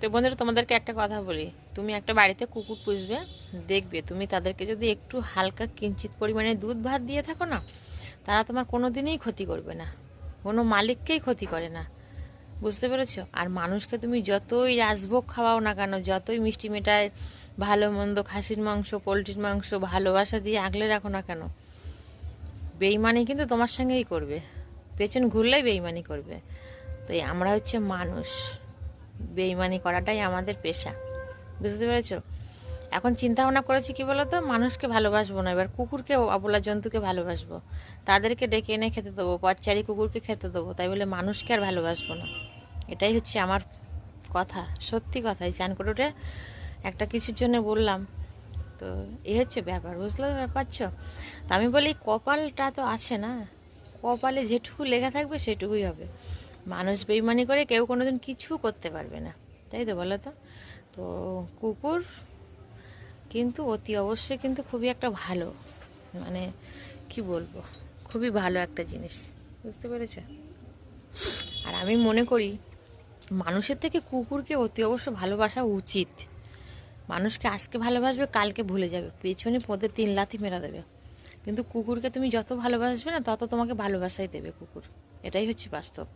তো বন্ধুরা, তোমাদেরকে একটা কথা বলি, তুমি একটা বাড়িতে কুকুর পুষবে, দেখবে তুমি তাদেরকে যদি একটু হালকা কিঞ্চিত পরিমাণে দুধ ভাত দিয়ে থাকো না, তারা তোমার কোনো দিনই ক্ষতি করবে না, কোনো মালিককেই ক্ষতি করে না। বুঝতে পেরেছো? আর মানুষকে তুমি যতই রাজভোগ খাওয়াও না কেন, যতই মিষ্টি মেটায়, ভালো মন্দ, খাসির মাংস, পোলট্রির মাংস ভালোবাসা দিয়ে আগলে রাখো না কেন, বেইমানি কিন্তু তোমার সঙ্গেই করবে, পেছন ঘুরলেই বেইমানি করবে। তো আমরা হচ্ছে মানুষ, বেইমানি করাটাই আমাদের পেশা। বুঝতে পেরেছো? এখন চিন্তা ভাবনা করেছি কি বলতো, মানুষকে ভালোবাসবো না, এবার কুকুরকে, অবলা জন্তুকে ভালোবাসবো, তাদেরকে ডেকে এনে খেতে দেবো, পথচারী কুকুরকে খেতে দেবো, তাই বলে মানুষকে আর ভালোবাসবো না। এটাই হচ্ছে আমার কথা, সত্যি কথাই। চান করে উঠে একটা কিছুর জন্য বললাম, তো এই হচ্ছে ব্যাপার, বুঝলে পারছো? তা আমি বলি কপালটা তো আছে না, কপালে যেটুকু লেখা থাকবে সেটুকুই হবে। মানুষ বেইমানি করে কেউ কোনোদিন কিছু করতে পারবে না, তাই তো বলো তো? তো কুকুর কিন্তু অতি অবশ্যই কিন্তু খুবই একটা ভালো, মানে কি বলবো, খুবই ভালো একটা জিনিস। বুঝতে পেরেছো? আর আমি মনে করি মানুষের থেকে কুকুরকে অতি অবশ্য ভালোবাসা উচিত। মানুষকে আজকে ভালোবাসবে, কালকে ভুলে যাবে, পেছনে পদে 3 লাথি মেরা দেবে, কিন্তু কুকুরকে তুমি যত ভালোবাসবে না, তত তোমাকে ভালোবাসাই দেবে কুকুর। এটাই হচ্ছে বাস্তব।